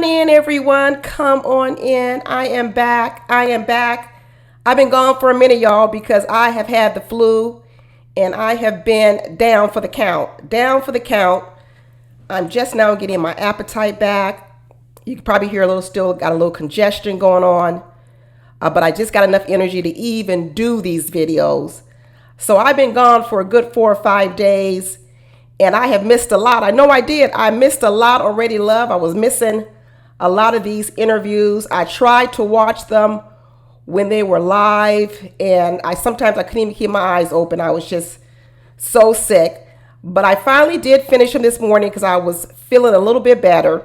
in, everyone. Come on in. I am back. I've been gone for a minute, y'all, because I have had the flu and I have been down for the count. I'm just now getting my appetite back. You can probably hear got a little congestion going on. But I just got enough energy to even do these videos. So I've been gone for a good 4 or 5 days. And I have missed a lot. I know I did. I missed a lot already, love. I was missing a lot of these interviews. I tried to watch them when they were live. And sometimes I couldn't even keep my eyes open. I was just so sick. But I finally did finish them this morning because I was feeling a little bit better.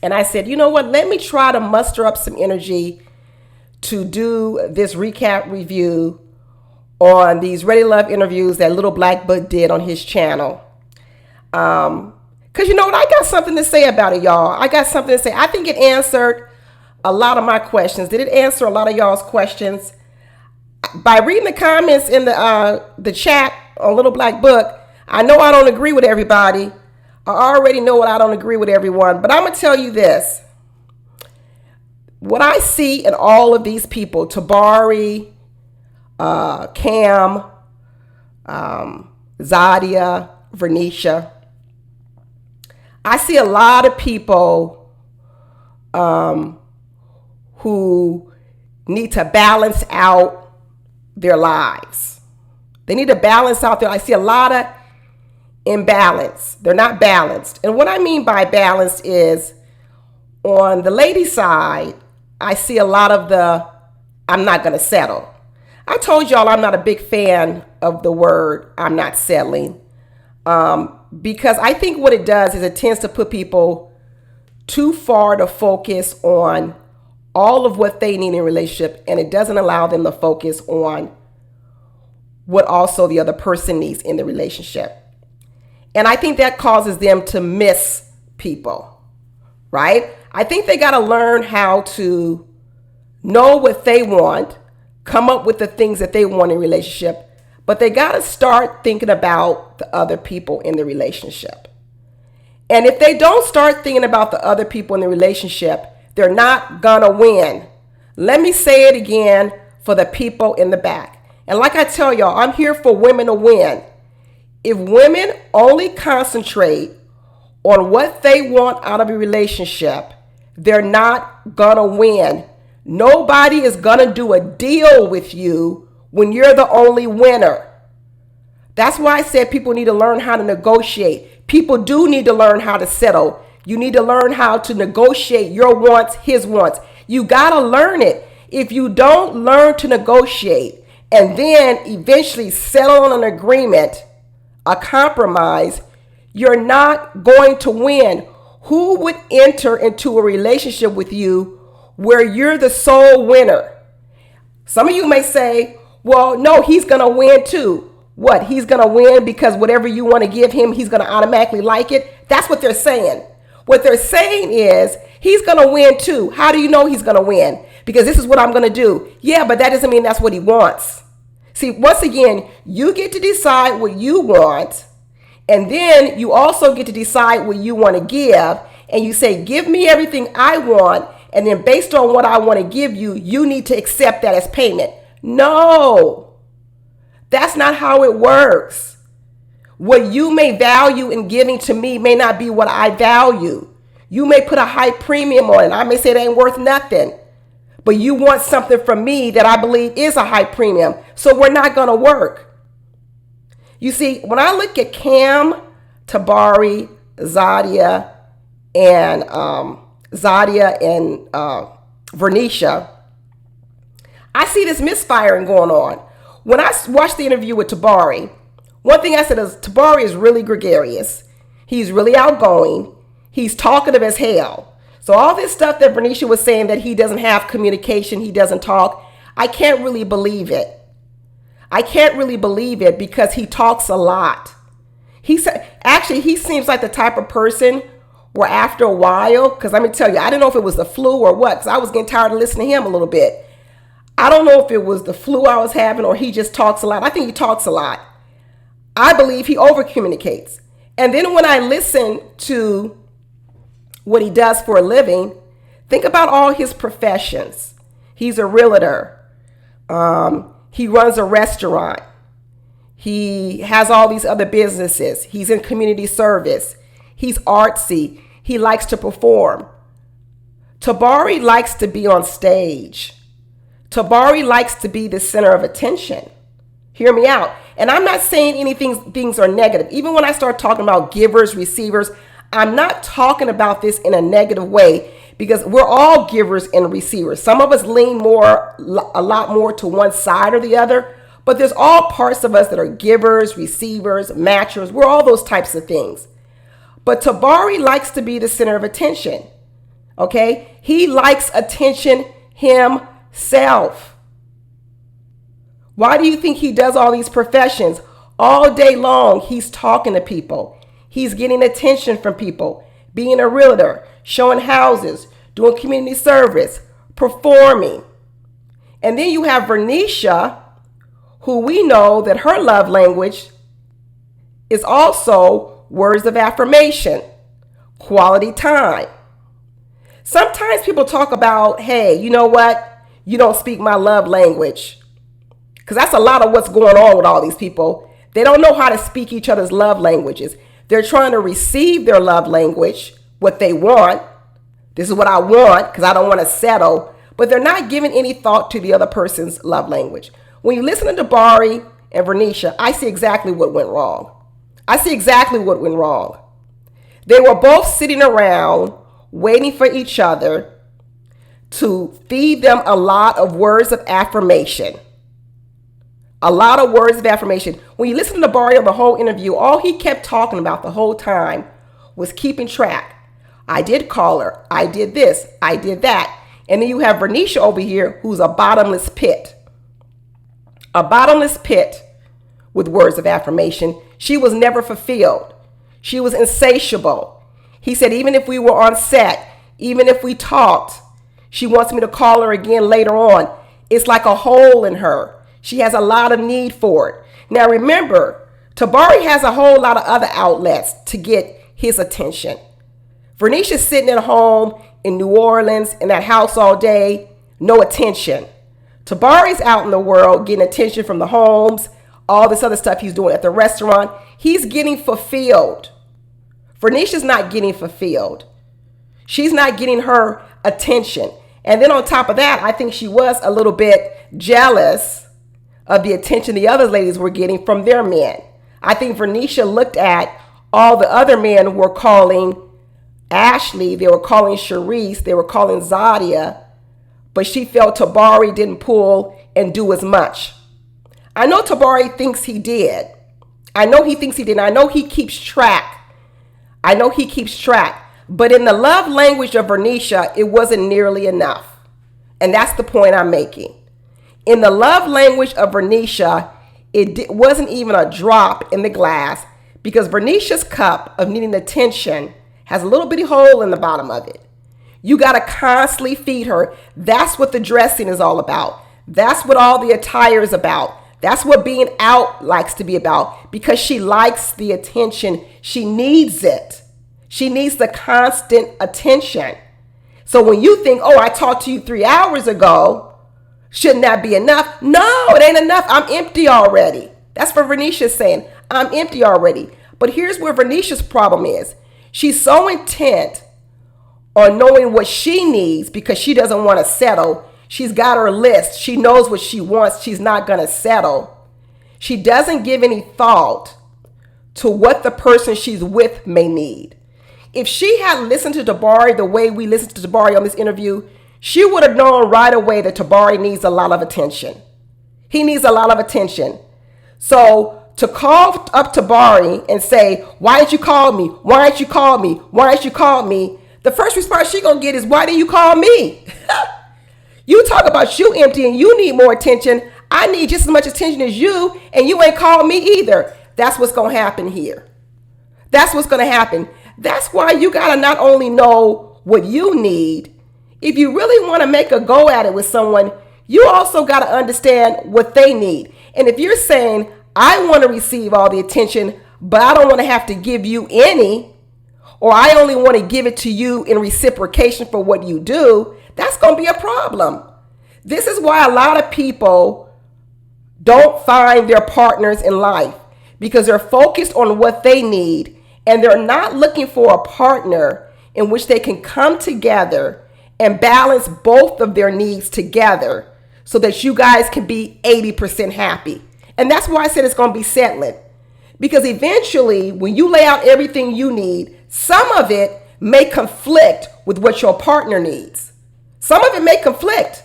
And I said, you know what? Let me try to muster up some energy to do this recap review on these Ready Love interviews that little Blackbook did on his channel. Because you know what? I got something to say about it, y'all. I got something to say. I think it answered a lot of my questions. Did it answer a lot of y'all's questions? By reading the comments in the chat on Little Blackbook, I know I don't agree with everybody. I already know what I don't agree with everyone. But I'm going to tell you this. What I see in all of these people, Tabari, Cam, Zadia, Vernisha, I see a lot of people who need to balance out their lives. They need to balance out I see a lot of imbalance. They're not balanced. And what I mean by balanced is on the lady side, I see a lot of I'm not going to settle. I told y'all I'm not a big fan of the word I'm not settling. Because I think what it does is it tends to put people too far to focus on all of what they need in a relationship, and it doesn't allow them to focus on what also the other person needs in the relationship. And I think that causes them to miss people, right? I think they got to learn how to know what they want, come up with the things that they want in a relationship, but they got to start thinking about the other people in the relationship. And if they don't start thinking about the other people in the relationship, they're not going to win. Let me say it again for the people in the back. And like I tell y'all, I'm here for women to win. If women only concentrate on what they want out of a relationship, they're not going to win. Nobody is going to do a deal with you when you're the only winner. That's why I said people need to learn how to negotiate. People do need to learn how to settle. You need to learn how to negotiate your wants, his wants. You got to learn it. If you don't learn to negotiate and then eventually settle on an agreement, a compromise, you're not going to win. Who would enter into a relationship with you where you're the sole winner? Some of you may say, well, no, he's going to win too. What? He's going to win because whatever you want to give him, he's going to automatically like it. That's what they're saying. What they're saying is he's going to win too. How do you know he's going to win? Because this is what I'm going to do. Yeah, but that doesn't mean that's what he wants. See, once again, you get to decide what you want. And then you also get to decide what you want to give. And you say, give me everything I want. And then based on what I want to give you, you need to accept that as payment. No, that's not how it works. What you may value in giving to me may not be what I value. You may put a high premium on it. I may say it ain't worth nothing, but you want something from me that I believe is a high premium. So we're not going to work. You see, when I look at Cam, Tabari, Zadia, and Vernisha, I see this misfiring going on. When I watched the interview with Tabari, one thing I said is Tabari is really gregarious. He's really outgoing. He's talkative as hell. So all this stuff that Vernisha was saying that he doesn't have communication, he doesn't talk, I can't really believe it. I can't really believe it because he talks a lot. He seems like the type of person where after a while, because let me tell you, I didn't know if it was the flu or what, because I was getting tired of listening to him a little bit. I don't know if it was the flu I was having or he just talks a lot. I think he talks a lot. I believe he over communicates. And then when I listen to what he does for a living, think about all his professions. He's a realtor. He runs a restaurant. He has all these other businesses. He's in community service. He's artsy. He likes to perform. Tabari likes to be on stage. Tabari likes to be the center of attention. Hear me out. And I'm not saying things are negative. Even when I start talking about givers, receivers, I'm not talking about this in a negative way, because we're all givers and receivers. Some of us lean a lot more to one side or the other, but there's all parts of us that are givers, receivers, matchers. We're all those types of things. But Tabari likes to be the center of attention. Okay? He likes attention himself. Why do you think he does all these professions? All day long, he's talking to people. He's getting attention from people, being a realtor, showing houses, doing community service, performing. And then you have Vernisha, who we know that her love language is also words of affirmation, quality time. Sometimes people talk about, hey, you know what? You don't speak my love language. Because that's a lot of what's going on with all these people. They don't know how to speak each other's love languages. They're trying to receive their love language, what they want. This is what I want because I don't want to settle. But they're not giving any thought to the other person's love language. When you listen to Tabari and Vernisha, I see exactly what went wrong. They were both sitting around waiting for each other to feed them a lot of words of affirmation. When you listen to Tabari on the whole interview, all he kept talking about the whole time was keeping track. I did call her. I did this. I did that. And then you have Vernisha over here, who's a bottomless pit. A bottomless pit with words of affirmation. She was never fulfilled. She was insatiable. He said, even if we were on set, even if we talked, she wants me to call her again later on. It's like a hole in her. She has a lot of need for it. Now remember, Tabari has a whole lot of other outlets to get his attention. Vernisha's sitting at home in New Orleans in that house all day, no attention. Tabari's out in the world getting attention from the homes, all this other stuff he's doing at the restaurant. He's getting fulfilled. Vernisha's not getting fulfilled. She's not getting her attention. And then on top of that, I think she was a little bit jealous of the attention the other ladies were getting from their men. I think Vernisha looked at all the other men were calling Ashley, they were calling Sharice, they were calling Zadia, but she felt Tabari didn't pull and do as much. I know Tabari thinks he did. I know he keeps track. But in the love language of Vernisha, it wasn't nearly enough. And that's the point I'm making. In the love language of Vernisha, it wasn't even a drop in the glass, because Vernisha's cup of needing attention has a little bitty hole in the bottom of it. You got to constantly feed her. That's what the dressing is all about. That's what all the attire is about. That's what being out likes to be about, because she likes the attention. She needs it. She needs the constant attention. So when you think, oh, I talked to you 3 hours ago, shouldn't that be enough? No, it ain't enough. I'm empty already. That's what Vernisha's saying. I'm empty already. But here's where Vernisha's problem is. She's so intent on knowing what she needs because she doesn't want to settle. She's got her list. She knows what she wants. She's not going to settle. She doesn't give any thought to what the person she's with may need. If she had listened to Tabari the way we listened to Tabari on this interview, she would have known right away that Tabari needs a lot of attention. He needs a lot of attention. So to call up Tabari and say, why didn't you call me? Why didn't you call me? Why didn't you call me? The first response she gonna get is, why didn't you call me? You talk about you empty and you need more attention. I need just as much attention as you, and you ain't called me either. That's what's gonna happen here. That's what's gonna happen. That's why you gotta not only know what you need. If you really want to make a go at it with someone, you also got to understand what they need. And if you're saying, I want to receive all the attention, but I don't want to have to give you any, or I only want to give it to you in reciprocation for what you do, that's going to be a problem. This is why a lot of people don't find their partners in life, because they're focused on what they need and they're not looking for a partner in which they can come together and balance both of their needs together so that you guys can be 80% happy. And that's why I said it's going to be settling. Because eventually, when you lay out everything you need, some of it may conflict with what your partner needs. Some of it may conflict.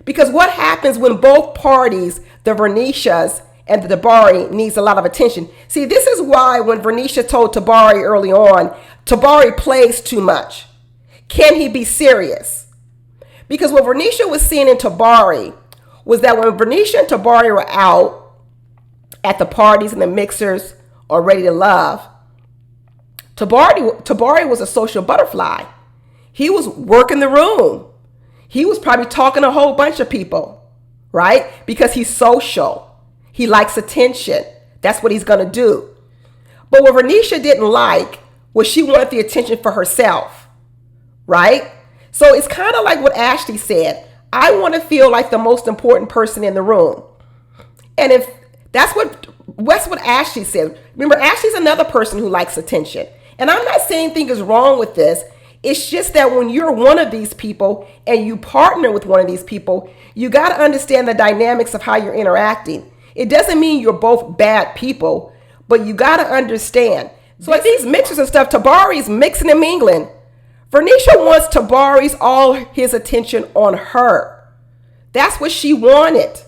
Because what happens when both parties, the Vernishas and the Tabari, needs a lot of attention? See, this is why when Vernisha told Tabari early on, Tabari plays too much. Can he be serious? Because what Vernisha was seeing in Tabari was that when Vernisha and Tabari were out at the parties and the mixers or ready to love, Tabari was a social butterfly. He was working the room. He was probably talking to a whole bunch of people, right? Because he's social. He likes attention. That's what he's going to do. But what Vernisha didn't like was she wanted the attention for herself, right? So it's kind of like what Ashley said. I want to feel like the most important person in the room. And if that's what Ashley said. Remember, Ashley's another person who likes attention. And I'm not saying anything is wrong with this. It's just that when you're one of these people and you partner with one of these people, you got to understand the dynamics of how you're interacting. It doesn't mean you're both bad people, but you got to understand. So like these mixers and stuff, Tabari's mixing and mingling. Vernisha wants Tabari's all his attention on her. That's what she wanted.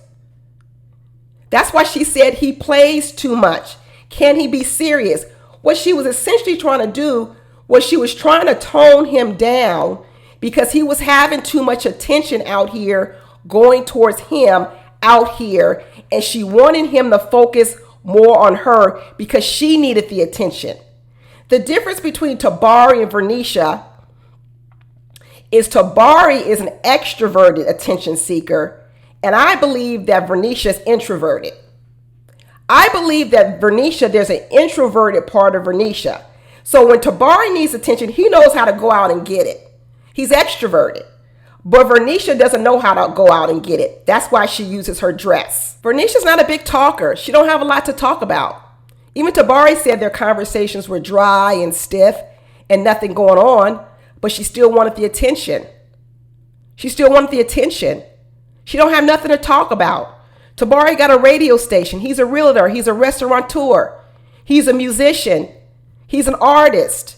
That's why she said he plays too much. Can he be serious? What she was essentially trying to do was she was trying to tone him down because he was having too much attention out here going towards him out here, and she wanted him to focus more on her because she needed the attention. The difference between Tabari and Vernisha is Tabari is an extroverted attention seeker, and I believe that Vernisha is introverted. I believe that Vernisha, there's an introverted part of Vernisha. So when Tabari needs attention, he knows how to go out and get it. He's extroverted. But Vernisha doesn't know how to go out and get it. That's why she uses her dress. Vernisha's not a big talker. She don't have a lot to talk about. Even Tabari said their conversations were dry and stiff and nothing going on, but she still wanted the attention. She still wanted the attention. She don't have nothing to talk about. Tabari got a radio station. He's a realtor. He's a restaurateur. He's a musician. He's an artist.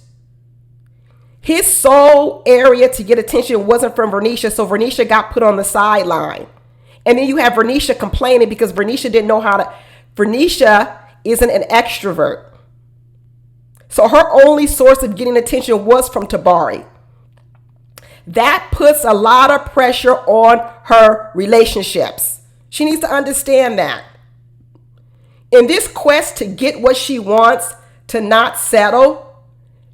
His sole area to get attention wasn't from Vernisha, so Vernisha got put on the sideline. And then you have Vernisha complaining because Vernisha didn't know how to. Vernisha isn't an extrovert. So her only source of getting attention was from Tabari. That puts a lot of pressure on her relationships. She needs to understand that. In this quest to get what she wants, to not settle,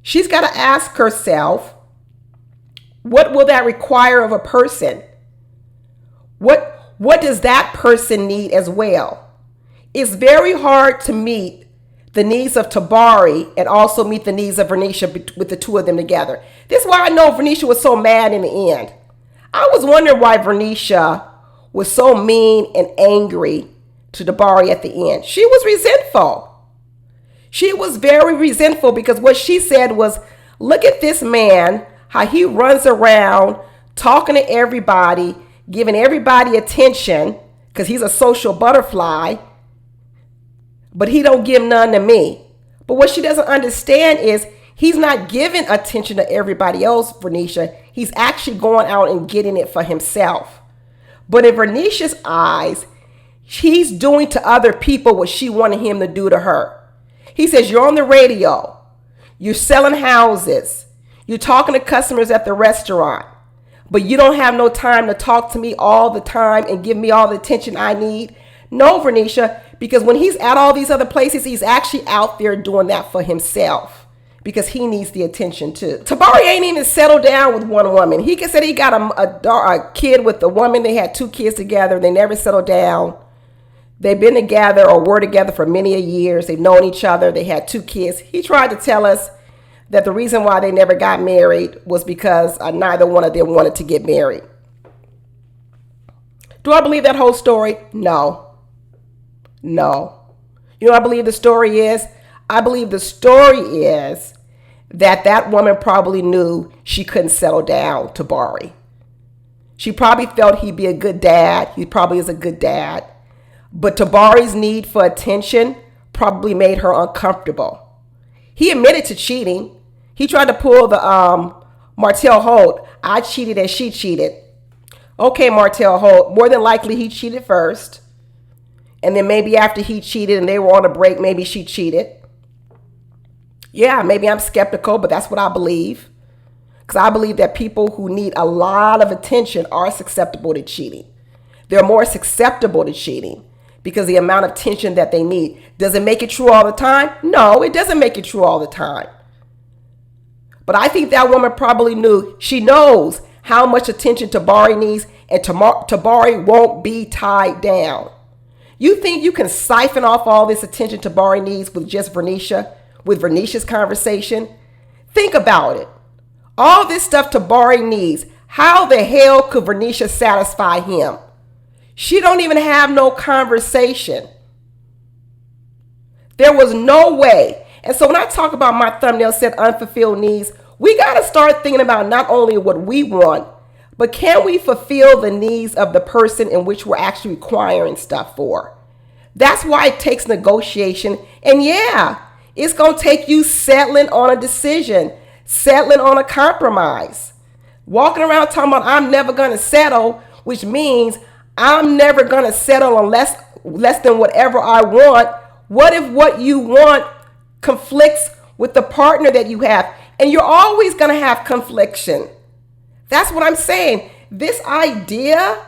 she's got to ask herself, what will that require of a person? What does that person need as well? It's very hard to meet the needs of Tabari and also meet the needs of Vernisha with the two of them together. This is why I know Vernisha was so mad in the end. I was wondering why Vernisha was so mean and angry to Tabari at the end. She was resentful. She was very resentful because what she said was, look at this man, how he runs around talking to everybody, giving everybody attention because he's a social butterfly, but he don't give none to me. But what she doesn't understand is he's not giving attention to everybody else, Vernisha. He's actually going out and getting it for himself. But in Vernisha's eyes, he's doing to other people what she wanted him to do to her. He says, you're on the radio, you're selling houses, you're talking to customers at the restaurant, but you don't have no time to talk to me all the time and give me all the attention I need. No, Vernisha, because when he's at all these other places, he's actually out there doing that for himself because he needs the attention too. Tabari ain't even settled down with one woman. He said he got a kid with a woman. They had 2 kids together. They never settled down. They've been together or were together for many years. They've known each other. They had 2 kids. He tried to tell us that the reason why they never got married was because neither one of them wanted to get married. Do I believe that whole story? No. No. You know what I believe the story is? I believe the story is that woman probably knew she couldn't settle down Tabari. She probably felt he'd be a good dad. He probably is a good dad. But Tabari's need for attention probably made her uncomfortable. He admitted to cheating. He tried to pull the Martell Holt. I cheated and she cheated. Okay, Martell Holt. More than likely he cheated first. And then maybe after he cheated and they were on a break, maybe she cheated. Yeah, maybe I'm skeptical, but that's what I believe. Because I believe that people who need a lot of attention are susceptible to cheating. They're more susceptible to cheating because the amount of attention that they need. Does it make it true all the time? No, it doesn't make it true all the time. But I think that woman probably knew, she knows how much attention Tabari needs, and Tabari won't be tied down. You think you can siphon off all this attention Tabari needs with just Vernisha, with Vernisha's conversation? Think about it. All this stuff Tabari needs, how the hell could Vernisha satisfy him? She don't even have no conversation. There was no way. And so when I talk about my thumbnail said unfulfilled needs, we got to start thinking about not only what we want, but can we fulfill the needs of the person in which we're actually requiring stuff for? That's why it takes negotiation. And yeah, it's going to take you settling on a decision, settling on a compromise. Walking around talking about I'm never going to settle, which means I'm never going to settle on less than whatever I want. What if what you want conflicts with the partner that you have? And you're always going to have confliction. That's what I'm saying. This idea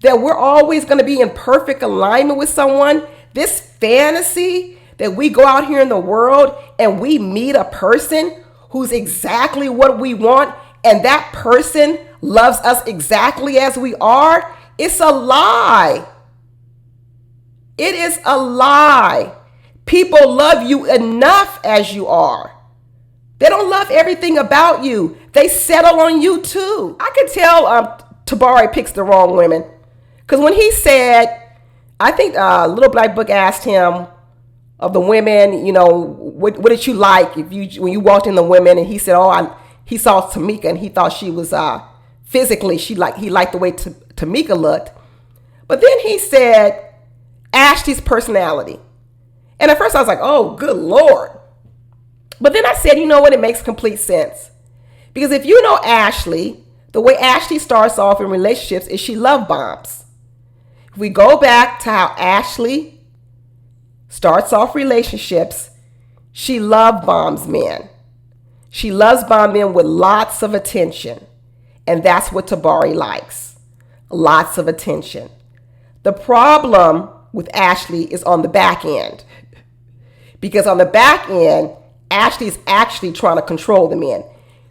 that we're always going to be in perfect alignment with someone, this fantasy that we go out here in the world and we meet a person who's exactly what we want and that person loves us exactly as we are, it's a lie. It is a lie. People love you enough as you are. They don't love everything about you. They settle on you too. I could tell Tabari picks the wrong women. Because when he said, I think Little Blackbook asked him of the women, you know, what did you like when you walked in the women? And he said, he saw Tamika and he thought she was physically, he liked the way Tamika looked. But then he said Ashley's personality. And at first I was like, oh, good Lord. But then I said, you know what? It makes complete sense. Because if you know Ashley, the way Ashley starts off in relationships is she love bombs. If we go back to how Ashley starts off relationships, she love bombs men. She loves bomb men with lots of attention. And that's what Tabari likes. Lots of attention. The problem with Ashley is on the back end. Because on the back end, Ashley's actually trying to control the men.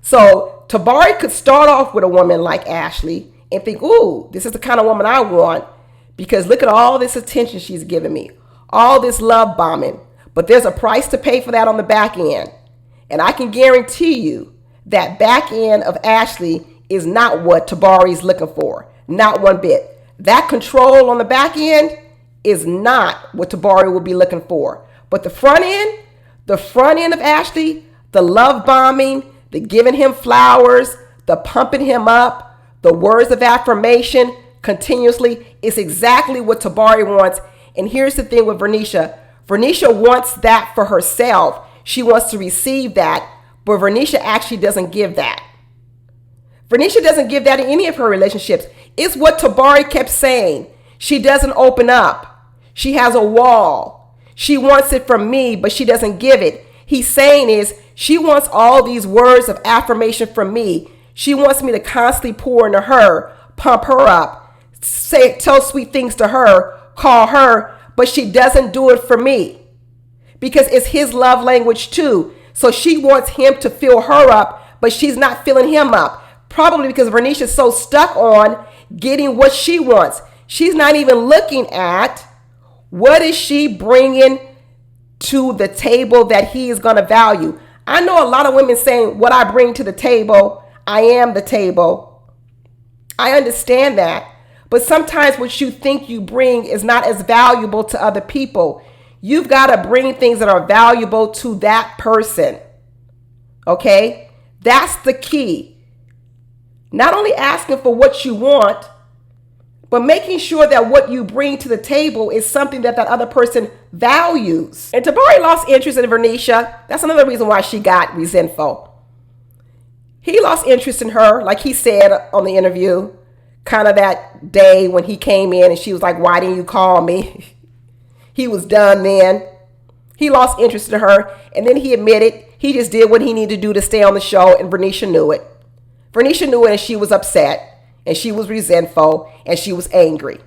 So Tabari could start off with a woman like Ashley and think, ooh, this is the kind of woman I want because look at all this attention she's giving me, all this love bombing. But there's a price to pay for that on the back end. And I can guarantee you that back end of Ashley is not what Tabari's looking for. Not one bit. That control on the back end is not what Tabari will be looking for. But the front end of Ashley, the love bombing, the giving him flowers, the pumping him up, the words of affirmation continuously is exactly what Tabari wants. And here's the thing with Vernisha. Vernisha wants that for herself. She wants to receive that, but Vernisha actually doesn't give that. Vernisha doesn't give that in any of her relationships. It's what Tabari kept saying. She doesn't open up. She has a wall. She wants it from me, but she doesn't give it. He's saying is she wants all these words of affirmation from me. She wants me to constantly pour into her, pump her up, tell sweet things to her, call her, but she doesn't do it for me because it's his love language too. So she wants him to fill her up, but she's not filling him up. Probably because Vernisha's so stuck on getting what she wants. She's not even looking at what is she bringing to the table that he is going to value. I know a lot of women saying what I bring to the table, I am the table. I understand that. But sometimes what you think you bring is not as valuable to other people. You've got to bring things that are valuable to that person. Okay? That's the key. Not only asking for what you want, but making sure that what you bring to the table is something that other person values. And Tabari lost interest in Vernisha. That's another reason why she got resentful. He lost interest in her, like he said on the interview, kind of that day when he came in and she was like, why didn't you call me? He was done then. He lost interest in her. And then he admitted he just did what he needed to do to stay on the show. And Vernisha knew it. Vernisha knew it, and she was upset. And she was resentful, and she was angry.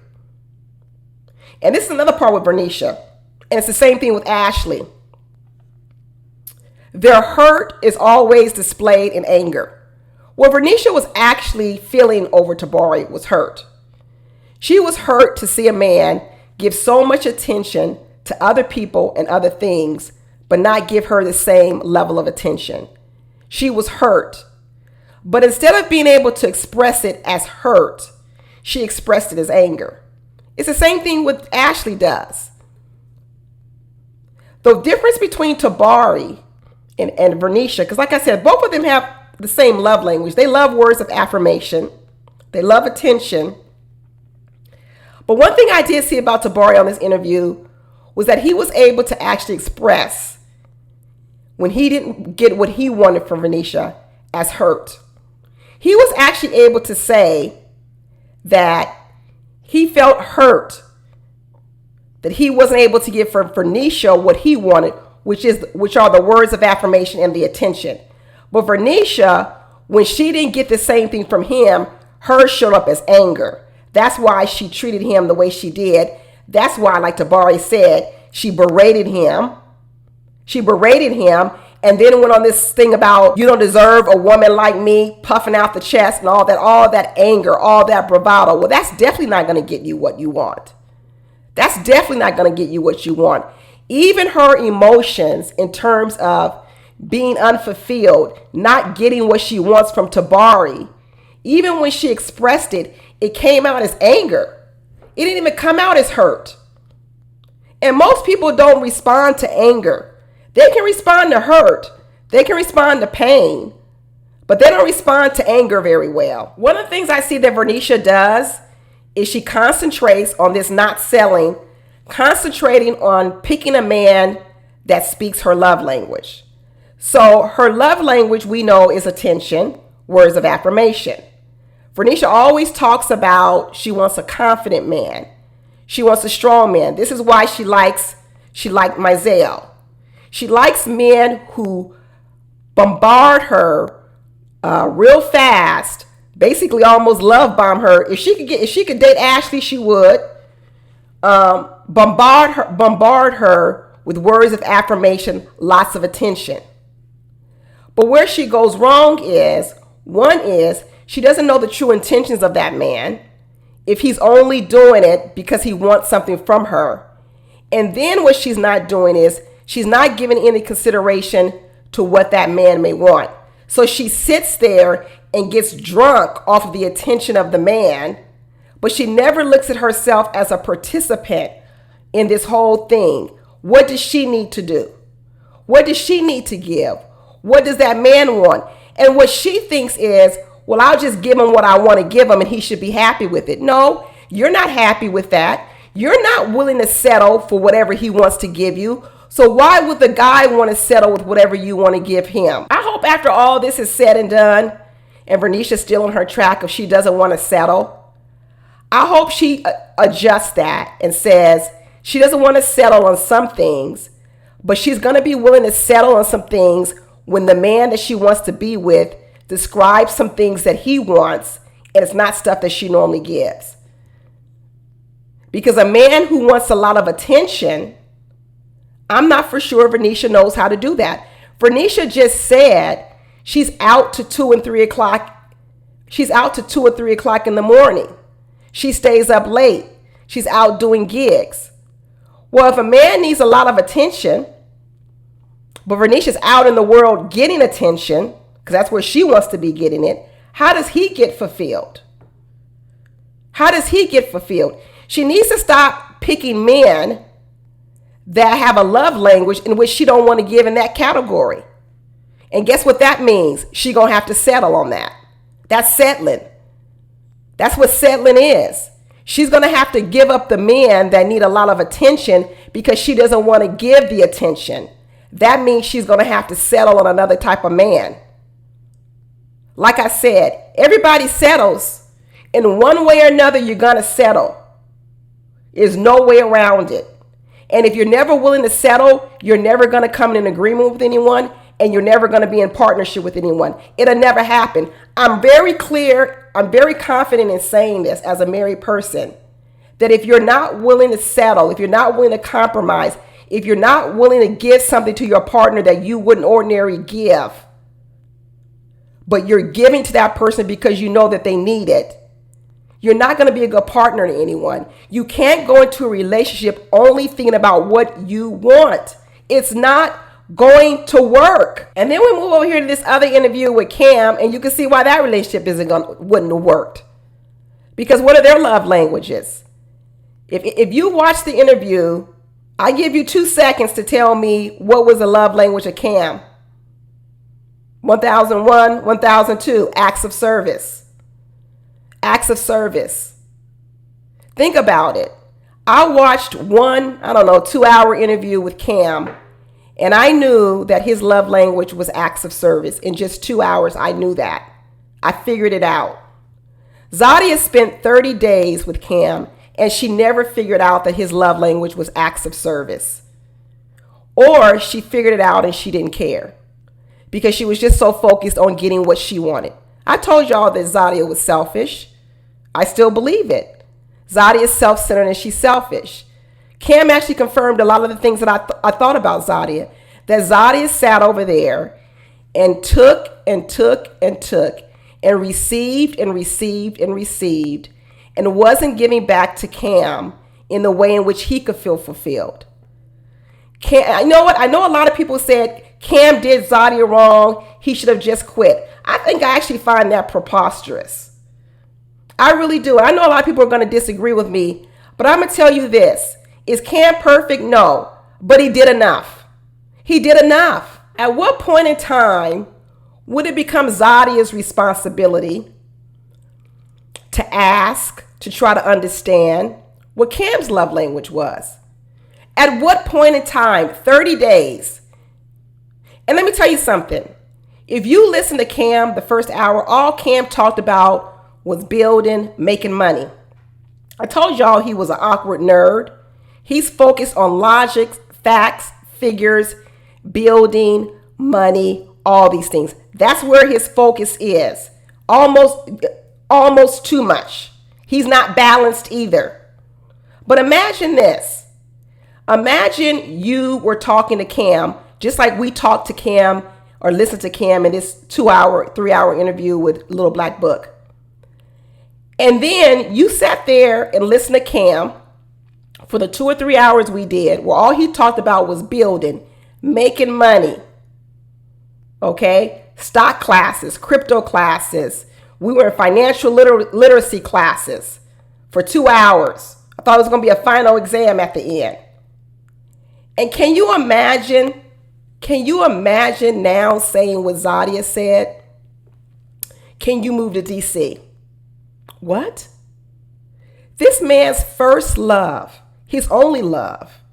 And this is another part with Vernisha. And it's the same thing with Ashley. Their hurt is always displayed in anger. What Vernisha was actually feeling over Tabari was hurt. She was hurt to see a man give so much attention to other people and other things, but not give her the same level of attention. She was hurt. But instead of being able to express it as hurt, she expressed it as anger. It's the same thing with Ashley does. The difference between Tabari and Vernisha, because like I said, both of them have the same love language. They love words of affirmation. They love attention. But one thing I did see about Tabari on this interview was that he was able to actually express when he didn't get what he wanted from Vernisha as hurt. He was actually able to say that he felt hurt that he wasn't able to give from Vernisha what he wanted, which are the words of affirmation and the attention. But Vernisha, when she didn't get the same thing from him, hers showed up as anger. That's why she treated him the way she did. That's why, like Tabari said, she berated him. And then went on this thing about you don't deserve a woman like me, puffing out the chest and all that anger, all that bravado. Well, that's definitely not going to get you what you want. That's definitely not going to get you what you want. Even her emotions in terms of being unfulfilled, not getting what she wants from Tabari, even when she expressed it, it came out as anger. It didn't even come out as hurt. And most people don't respond to anger. They can respond to hurt. They can respond to pain. But they don't respond to anger very well. One of the things I see that Vernisha does is she concentrates on this not selling, concentrating on picking a man that speaks her love language. So her love language, we know, is attention, words of affirmation. Vernisha always talks about she wants a confident man. She wants a strong man. This is why she liked Mizell. She likes men who bombard her real fast, basically almost love bomb her. If she could date Ashley, she would bombard her with words of affirmation, lots of attention. But where she goes wrong is she doesn't know the true intentions of that man. If he's only doing it because he wants something from her. And then what she's not doing is she's not giving any consideration to what that man may want. So she sits there and gets drunk off of the attention of the man, but she never looks at herself as a participant in this whole thing. What does she need to do? What does she need to give? What does that man want? And what she thinks is, well, I'll just give him what I want to give him and he should be happy with it. No, you're not happy with that. You're not willing to settle for whatever he wants to give you. So why would the guy want to settle with whatever you want to give him? I hope after all this is said and done, and Vernisha's still on her track if she doesn't want to settle, I hope she adjusts that and says she doesn't want to settle on some things, but she's going to be willing to settle on some things when the man that she wants to be with describes some things that he wants, and it's not stuff that she normally gives. Because a man who wants a lot of attention, I'm not for sure Vernisha knows how to do that. Vernisha just said she's out to 2 and 3 o'clock. She's out to 2 or 3 o'clock in the morning. She stays up late. She's out doing gigs. Well, if a man needs a lot of attention, but Vernisha's out in the world getting attention, because that's where she wants to be getting it. How does he get fulfilled? How does he get fulfilled? She needs to stop picking men that have a love language in which she don't want to give in that category. And guess what that means? She gonna have to settle on that. That's settling. That's what settling is. She's gonna have to give up the men that need a lot of attention because she doesn't want to give the attention. That means she's gonna have to settle on another type of man. Like I said, everybody settles. In one way or another, you're gonna settle. There's no way around it. And if you're never willing to settle, you're never going to come in agreement with anyone, and you're never going to be in partnership with anyone. It'll never happen. I'm very clear. I'm very confident in saying this as a married person, that if you're not willing to settle, if you're not willing to compromise, if you're not willing to give something to your partner that you wouldn't ordinarily give, but you're giving to that person because you know that they need it, you're not going to be a good partner to anyone. You can't go into a relationship only thinking about what you want. It's not going to work. And then we move over here to this other interview with Cam, and you can see why that relationship wouldn't have worked. Because what are their love languages? If you watch the interview, I give you 2 seconds to tell me what was the love language of Cam. 1001, 1002, acts of service. Acts of service. Think about it. I watched 2-hour interview with Cam, and I knew that his love language was acts of service. In just 2 hours, I knew that. I figured it out. Zadia spent 30 days with Cam, and she never figured out that his love language was acts of service. Or she figured it out and she didn't care because she was just so focused on getting what she wanted. I told y'all that Zadia was selfish. I still believe it. Zadia is self-centered and she's selfish. Cam actually confirmed a lot of the things that I thought about Zadia. That Zadia sat over there and took and took and took and received and received and received and wasn't giving back to Cam in the way in which he could feel fulfilled. You know what? I know a lot of people said Cam did Zadia wrong. He should have just quit. I think I actually find that preposterous. I really do. I know a lot of people are going to disagree with me, but I'm going to tell you this. Is Cam perfect? No, but he did enough. He did enough. At what point in time would it become Zadia's responsibility to ask, to try to understand what Cam's love language was? At what point in time? 30 days. And let me tell you something. If you listen to Cam the first hour, all Cam talked about was building, making money. I told y'all he was an awkward nerd. He's focused on logic, facts, figures, building, money, all these things. That's where his focus is. Almost too much. He's not balanced either. But imagine this. Imagine you were talking to Cam, just like we talked to Cam or listened to Cam in this 3-hour interview with Little Blackbook. And then you sat there and listened to Cam for the 2 or 3 hours we did, where all he talked about was building, making money, okay? Stock classes, crypto classes. We were in financial literacy classes for 2 hours. I thought it was going to be a final exam at the end. And can you imagine now saying what Zadia said? Can you move to DC? What? This man's first love, his only love,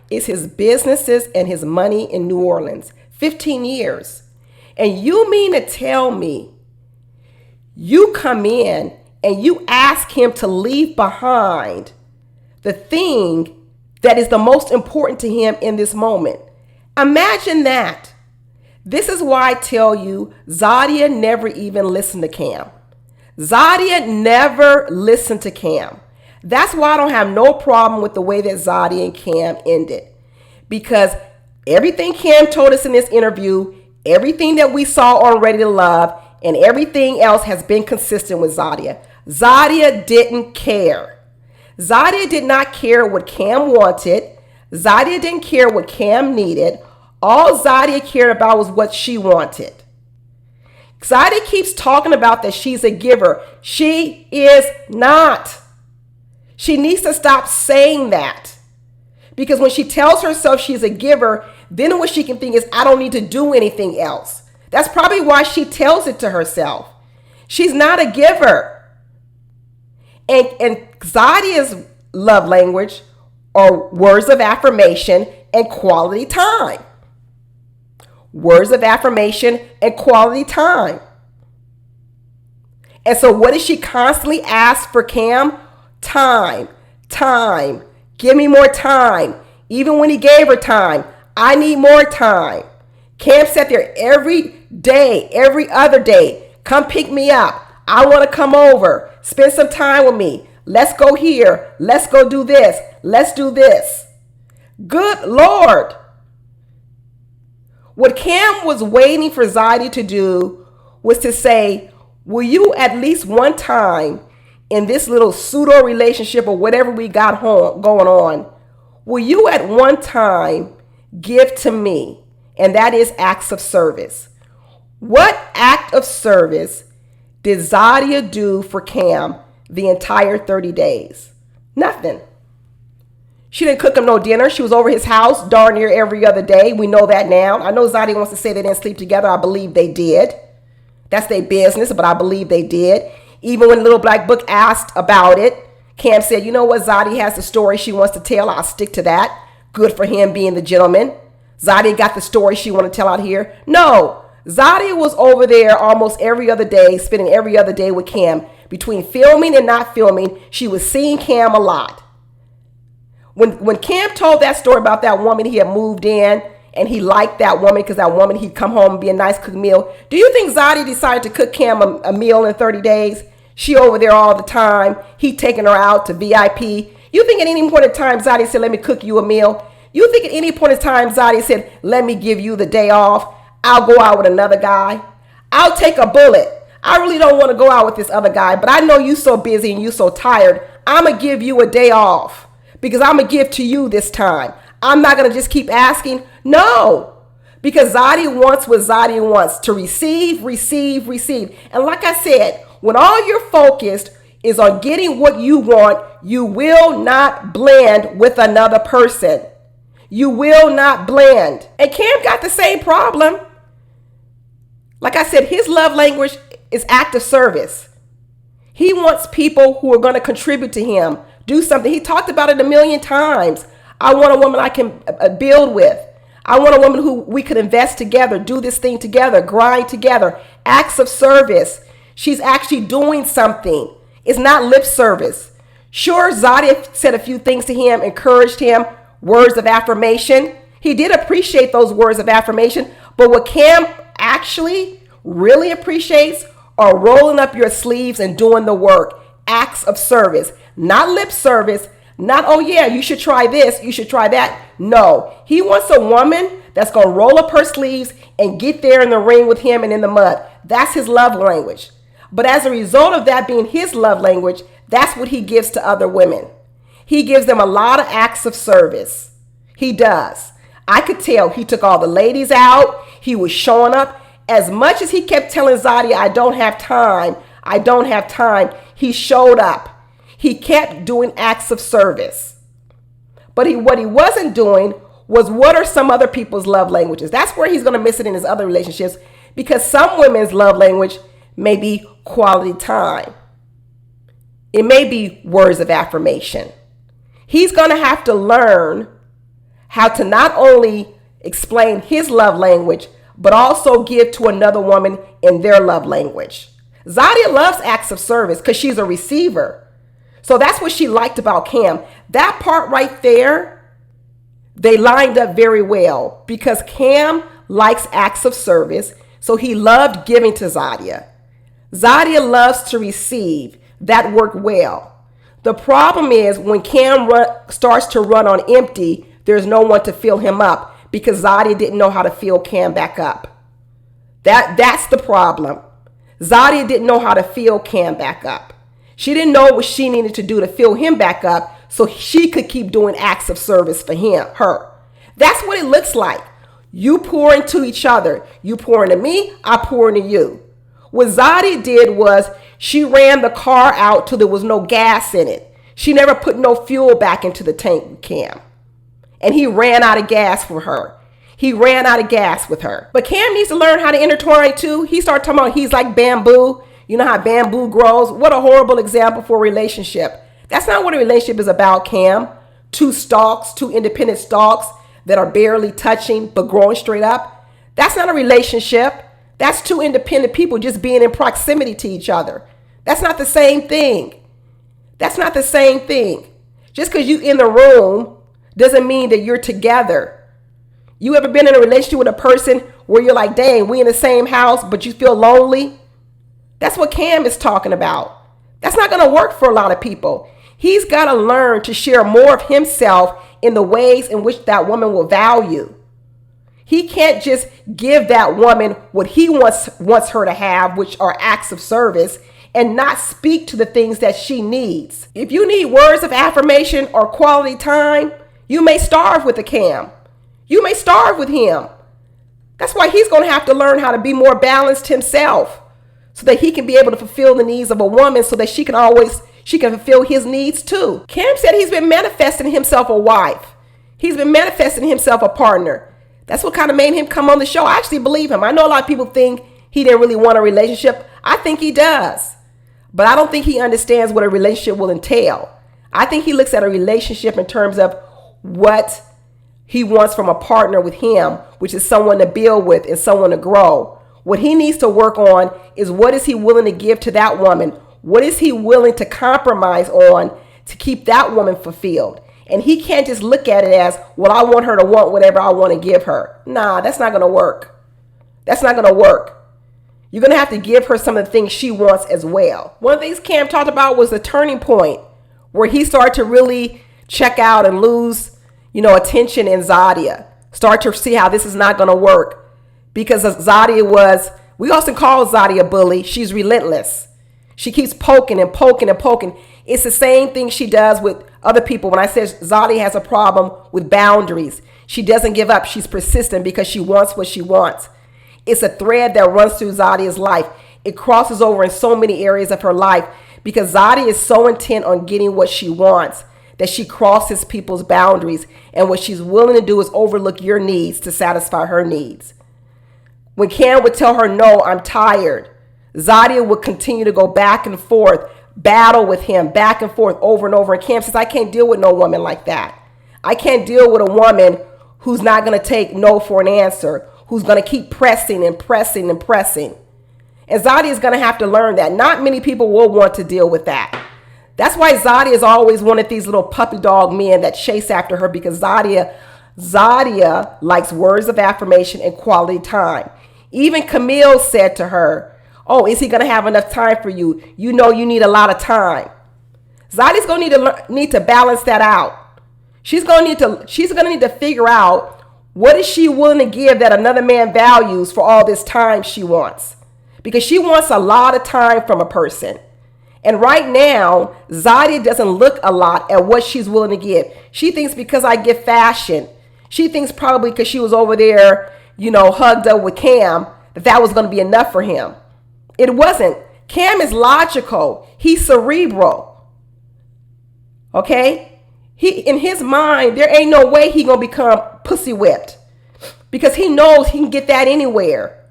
is his businesses and his money in New Orleans. 15 years. And you mean to tell me you come in and you ask him to leave behind the thing that is the most important to him in this moment? Imagine that. This is why I tell you, Zadia never even listened to Cam. Zadia never listened to Cam. That's why I don't have no problem with the way that Zadia and Cam ended. Because everything Cam told us in this interview, everything that we saw on Ready to Love, and everything else has been consistent with Zadia. Zadia didn't care. Zadia did not care what Cam wanted. Zadia didn't care what Cam needed. All Zadia cared about was what she wanted. Zadia keeps talking about that she's a giver. She is not. She needs to stop saying that. Because when she tells herself she's a giver, then what she can think is, I don't need to do anything else. That's probably why she tells it to herself. She's not a giver. And Zadia's love language are words of affirmation and quality time. Words of affirmation and quality time. And so what does she constantly ask for Cam? Time. Give me more time. Even when he gave her time, I need more time. Cam sat there every day, every other day. Come pick me up. I want to come over. Spend some time with me. Let's go here. Let's go do this. Let's do this. Good Lord. What Cam was waiting for Zadia to do was to say, will you at least one time in this little pseudo relationship or whatever we got going on, will you at one time give to me? And that is acts of service. What act of service did Zadia do for Cam the entire 30 days? Nothing. She didn't cook him no dinner. She was over his house darn near every other day. We know that now. I know Zadia wants to say they didn't sleep together. I believe they did. That's their business, but I believe they did. Even when Little Blackbook asked about it, Cam said, you know what, Zadia has the story she wants to tell. I'll stick to that. Good for him being the gentleman. Zadia got the story she wanted to tell out here. No, Zadia was over there almost every other day, spending every other day with Cam. Between filming and not filming, she was seeing Cam a lot. When Cam told that story about that woman he had moved in and he liked that woman because that woman, he'd come home and be a nice cooked meal. Do you think Zadia decided to cook Cam a meal in 30 days? She over there all the time. He taking her out to VIP. You think at any point in time Zadia said, let me cook you a meal? You think at any point in time Zadia said, let me give you the day off. I'll go out with another guy. I'll take a bullet. I really don't want to go out with this other guy, but I know you so busy and you so tired. I'm going to give you a day off. Because I'm going to give to you this time. I'm not going to just keep asking. No. Because Zadia wants what Zadia wants. To receive. And like I said, when all you're focused is on getting what you want, you will not blend with another person. You will not blend. And Cam got the same problem. Like I said, his love language is act of service. He wants people who are going to contribute to him. Do something. He talked about it a million times. I want a woman I can build with. I want a woman who we could invest together, do this thing together, grind together. Acts of service. She's actually doing something. It's not lip service. Sure, Zadia said a few things to him, encouraged him, words of affirmation. He did appreciate those words of affirmation. But what Cam actually really appreciates are rolling up your sleeves and doing the work. Acts of service. Not lip service, not, oh yeah, you should try this, you should try that. No, he wants a woman that's going to roll up her sleeves and get there in the ring with him and in the mud. That's his love language. But as a result of that being his love language, that's what he gives to other women. He gives them a lot of acts of service. He does. I could tell he took all the ladies out. He was showing up. As much as he kept telling Zadia, I don't have time, he showed up. He kept doing acts of service. But what he wasn't doing was what are some other people's love languages. That's where he's going to miss it in his other relationships, because some women's love language may be quality time. It may be words of affirmation. He's going to have to learn how to not only explain his love language, but also give to another woman in their love language. Zadia loves acts of service because she's a receiver. So that's what she liked about Cam. That part right there, they lined up very well because Cam likes acts of service. So he loved giving to Zadia. Zadia loves to receive. That worked well. The problem is when Cam starts to run on empty, there's no one to fill him up because Zadia didn't know how to fill Cam back up. That's the problem. Zadia didn't know how to fill Cam back up. She didn't know what she needed to do to fill him back up so she could keep doing acts of service for her. That's what it looks like. You pour into each other. You pour into me, I pour into you. What Zadia did was she ran the car out till there was no gas in it. She never put no fuel back into the tank with Cam. And he ran out of gas for her. He ran out of gas with her. But Cam needs to learn how to intertwine too. He started talking about he's like bamboo. You know how bamboo grows? What a horrible example for a relationship. That's not what a relationship is about, Cam. Two stalks, two independent stalks that are barely touching but growing straight up. That's not a relationship. That's two independent people just being in proximity to each other. That's not the same thing. That's not the same thing. Just because you're in the room doesn't mean that you're together. You ever been in a relationship with a person where you're like, dang, we in the same house, but you feel lonely? That's what Cam is talking about. That's not going to work for a lot of people. He's got to learn to share more of himself in the ways in which that woman will value. He can't just give that woman what he wants her to have, which are acts of service, and not speak to the things that she needs. If you need words of affirmation or quality time, you may starve with a Cam. You may starve with him. That's why he's going to have to learn how to be more balanced himself so that he can be able to fulfill the needs of a woman so that she can fulfill his needs too. Cam said he's been manifesting himself a wife. He's been manifesting himself a partner. That's what kind of made him come on the show. I actually believe him. I know a lot of people think he didn't really want a relationship. I think he does. But I don't think he understands what a relationship will entail. I think he looks at a relationship in terms of what he wants from a partner with him, which is someone to build with and someone to grow. What he needs to work on is what is he willing to give to that woman? What is he willing to compromise on to keep that woman fulfilled? And he can't just look at it as, well, I want her to want whatever I want to give her. Nah, that's not going to work. That's not going to work. You're going to have to give her some of the things she wants as well. One of the things Cam talked about was the turning point where he started to really check out and lose, attention in Zadia. Start to see how this is not going to work. Because Zadia we often call Zadia a bully. She's relentless. She keeps poking and poking and poking. It's the same thing she does with other people. When I said Zadia has a problem with boundaries, she doesn't give up. She's persistent because she wants what she wants. It's a thread that runs through Zadia's life. It crosses over in so many areas of her life because Zadia is so intent on getting what she wants that she crosses people's boundaries. And what she's willing to do is overlook your needs to satisfy her needs. When Cam would tell her, no, I'm tired, Zadia would continue to go back and forth, battle with him back and forth over and over. And Cam says, I can't deal with no woman like that. I can't deal with a woman who's not going to take no for an answer, who's going to keep pressing and pressing and pressing. And Zadia is going to have to learn that. Not many people will want to deal with that. That's why Zadia is always one of these little puppy dog men that chase after her, because Zadia likes words of affirmation and quality time. Even Camille said to her, oh, is he going to have enough time for you? You know you need a lot of time. Zadia's going to need to balance that out. She's going to need to figure out what is she willing to give that another man values for all this time she wants. Because she wants a lot of time from a person. And right now, Zadia doesn't look a lot at what she's willing to give. She thinks because I give fashion, she thinks probably because she was over there, hugged up with Cam, that was going to be enough for him. It wasn't. Cam is logical. He's cerebral. Okay? In his mind, there ain't no way he going to become pussy whipped because he knows he can get that anywhere.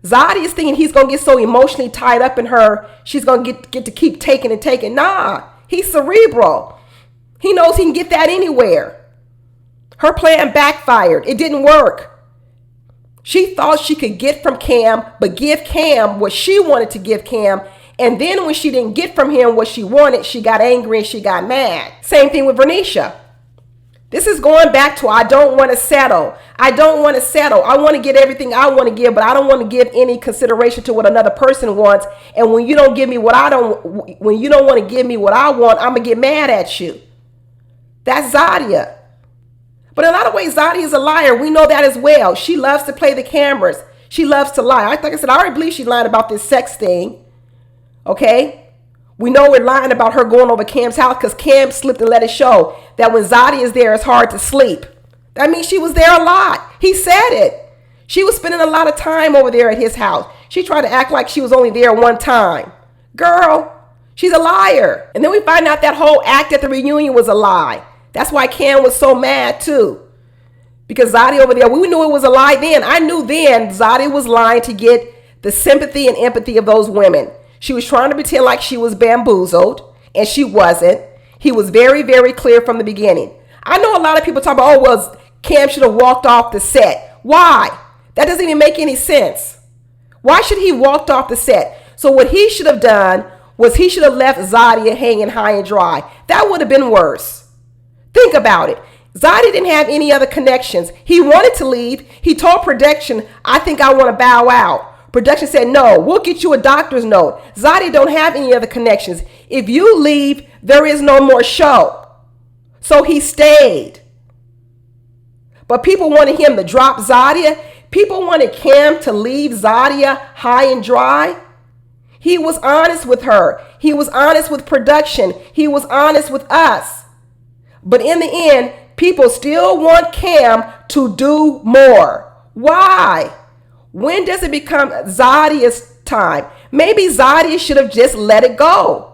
Zadia is thinking he's going to get so emotionally tied up in her, she's going to get to keep taking and taking. Nah, he's cerebral. He knows he can get that anywhere. Her plan backfired. It didn't work. She thought she could get from Cam, but give Cam what she wanted to give Cam. And then when she didn't get from him what she wanted, she got angry and she got mad. Same thing with Vernisha. This is going back to I don't want to settle. I don't want to settle. I want to get everything I want to give, but I don't want to give any consideration to what another person wants. And when you don't give me when you don't want to give me what I want, I'm going to get mad at you. That's Zadia. But in a lot of ways, Zadia is a liar. We know that as well. She loves to play the cameras. She loves to lie. Like I said, I already believe she lied about this sex thing. Okay? We know we're lying about her going over Cam's house because Cam slipped and let it show that when Zadia is there, it's hard to sleep. That means she was there a lot. He said it. She was spending a lot of time over there at his house. She tried to act like she was only there one time. Girl, she's a liar. And then we find out that whole act at the reunion was a lie. That's why Cam was so mad too. Because Zadia over there, we knew it was a lie then. I knew then Zadia was lying to get the sympathy and empathy of those women. She was trying to pretend like she was bamboozled, and she wasn't. He was very, very clear from the beginning. I know a lot of people talk about, oh, well, Cam should have walked off the set. Why? That doesn't even make any sense. Why should he walked off the set? So what he should have done was he should have left Zadia hanging high and dry. That would have been worse. Think about it. Zadia didn't have any other connections. He wanted to leave. He told production, I think I want to bow out. Production said, no, we'll get you a doctor's note. Zadia don't have any other connections. If you leave, there is no more show. So he stayed. But people wanted him to drop Zadia. People wanted Cam to leave Zadia high and dry. He was honest with her. He was honest with production. He was honest with us. But in the end, people still want Cam to do more. Why? When does it become Zadia's time? Maybe Zadia should have just let it go.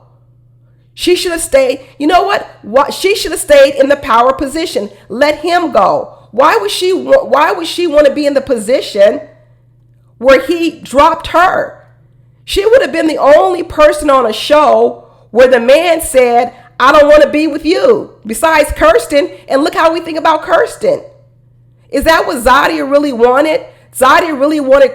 She should have stayed. You know what? She should have stayed in the power position. Let him go. Why would she want to be in the position where he dropped her? She would have been the only person on a show where the man said, I don't want to be with you. Besides Kirsten, and look how we think about Kirsten. Is that what Zadia really wanted? Zadia really wanted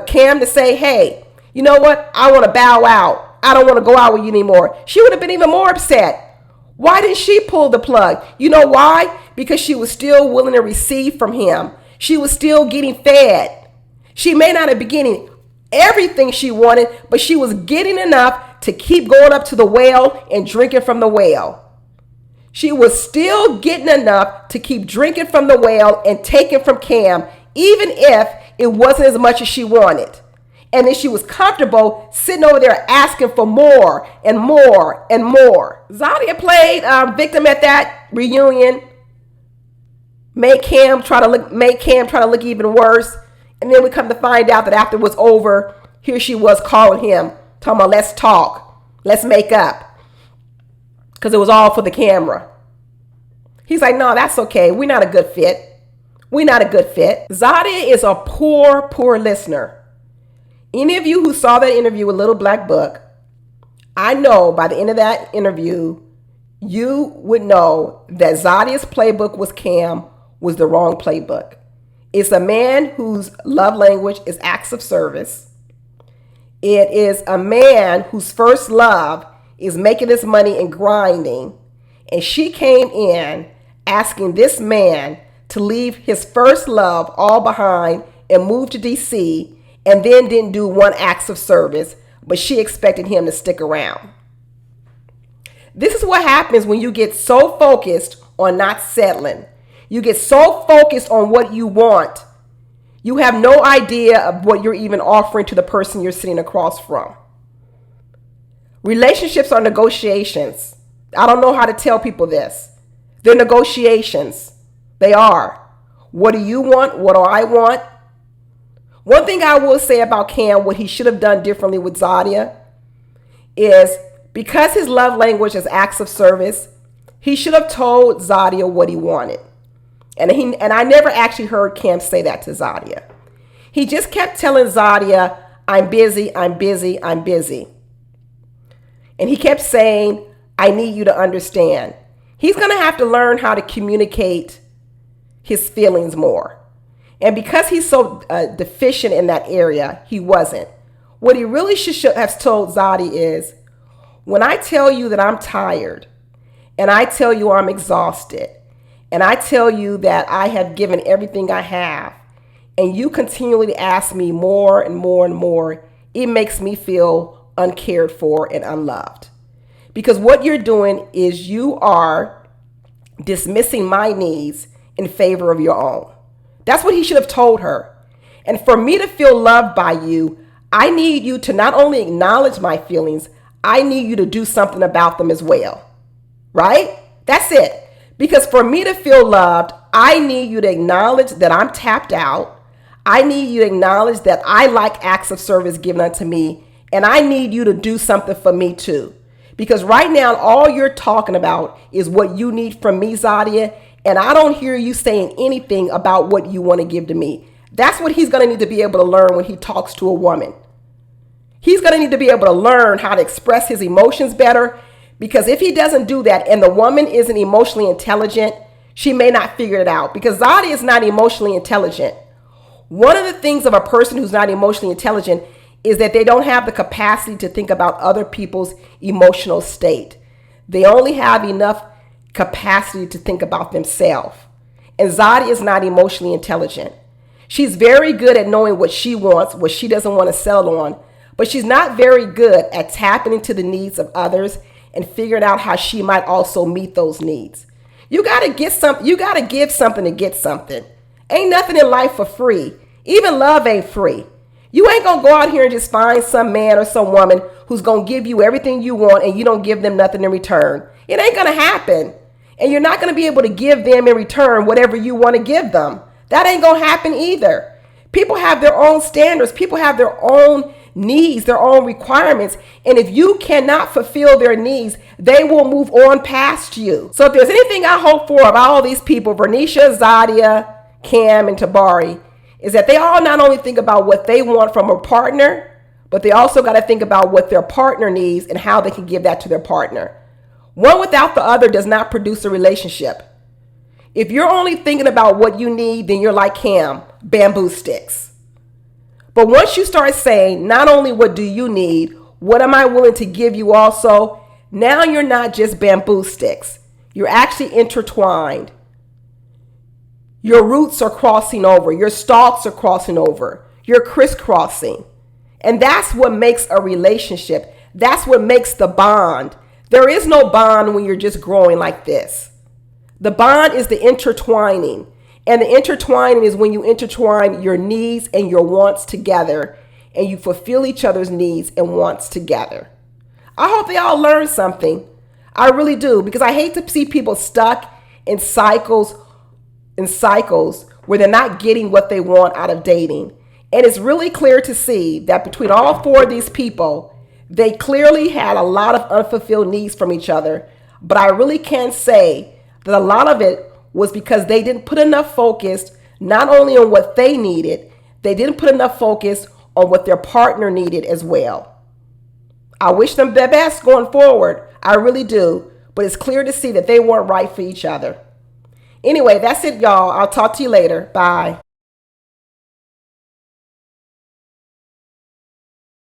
Cam to say, hey, you know what? I want to bow out. I don't want to go out with you anymore. She would have been even more upset. Why didn't she pull the plug? You know why? Because she was still willing to receive from him. She was still getting fed. She may not have been getting everything she wanted, but she was getting enough to keep going up to the well and drinking from the well. She was still getting enough to keep drinking from the well and taking from Cam, even if it wasn't as much as she wanted. And then she was comfortable sitting over there asking for more and more and more. Zadia played victim at that reunion. Made Cam try to look even worse. And then we come to find out that after it was over, here she was calling him, talking about let's talk, let's make up. Because it was all for the camera. He's like, no, that's okay. We're not a good fit. We're not a good fit. Zadia is a poor, poor listener. Any of you who saw that interview with Little Blackbook, I know by the end of that interview, you would know that Zadia's playbook with Cam was the wrong playbook. It's a man whose love language is acts of service. It is a man whose first love is making his money and grinding. And she came in asking this man to leave his first love all behind and move to DC, and then didn't do one act of service, but she expected him to stick around. This is what happens when you get so focused on not settling. You get so focused on what you want, you have no idea of what you're even offering to the person you're sitting across from. Relationships are negotiations. I don't know how to tell people this. They're negotiations. They are. What do you want? What do I want? One thing I will say about Cam, what he should have done differently with Zadia, is because his love language is acts of service, he should have told Zadia what he wanted. And I never actually heard Cam say that to Zadia. He just kept telling Zadia, I'm busy, I'm busy, I'm busy. And he kept saying, I need you to understand. He's going to have to learn how to communicate his feelings more. And because he's so deficient in that area, he wasn't. What he really should have told Zadia is, when I tell you that I'm tired, and I tell you I'm exhausted, and I tell you that I have given everything I have, and you continually ask me more and more and more, it makes me feel uncared for and unloved. Because what you're doing is you are dismissing my needs in favor of your own. That's what he should have told her. And for me to feel loved by you, I need you to not only acknowledge my feelings, I need you to do something about them as well. Right? That's it. Because for me to feel loved, I need you to acknowledge that I'm tapped out. I need you to acknowledge that I like acts of service given unto me. And I need you to do something for me too. Because right now, all you're talking about is what you need from me, Zadia. And I don't hear you saying anything about what you want to give to me. That's what he's going to need to be able to learn when he talks to a woman. He's going to need to be able to learn how to express his emotions better. Because if he doesn't do that and the woman isn't emotionally intelligent, she may not figure it out. Because Zadia is not emotionally intelligent. One of the things of a person who's not emotionally intelligent is that they don't have the capacity to think about other people's emotional state. They only have enough capacity to think about themselves. And Zadia is not emotionally intelligent. She's very good at knowing what she wants, what she doesn't want to settle on, but she's not very good at tapping into the needs of others and figuring out how she might also meet those needs. You got to give something to get something. Ain't nothing in life for free. Even love ain't free. You ain't going to go out here and just find some man or some woman who's going to give you everything you want and you don't give them nothing in return. It ain't going to happen. And you're not going to be able to give them in return whatever you want to give them. That ain't going to happen either. People have their own standards. People have their own needs, their own requirements. And if you cannot fulfill their needs, they will move on past you. So if there's anything I hope for about all these people, Vernisha, Zadia, Cam, and Tabari, is that they all not only think about what they want from a partner, but they also got to think about what their partner needs and how they can give that to their partner. One without the other does not produce a relationship. If you're only thinking about what you need, then you're like Cam, bamboo sticks. But once you start saying, not only what do you need, what am I willing to give you also, now you're not just bamboo sticks. You're actually intertwined. Your roots are crossing over. Your stalks are crossing over. You're crisscrossing. And that's what makes a relationship. That's what makes the bond. There is no bond when you're just growing like this. The bond is the intertwining. And the intertwining is when you intertwine your needs and your wants together and you fulfill each other's needs and wants together. I hope they all learn something. I really do, because I hate to see people stuck in cycles where they're not getting what they want out of dating. And it's really clear to see that between all four of these people, they clearly had a lot of unfulfilled needs from each other. But I really can say that a lot of it was because they didn't put enough focus not only on what they needed, they didn't put enough focus on what their partner needed as well. I wish them the best going forward. I really do. But it's clear to see that they weren't right for each other. Anyway, that's it, y'all. I'll talk to you later. Bye.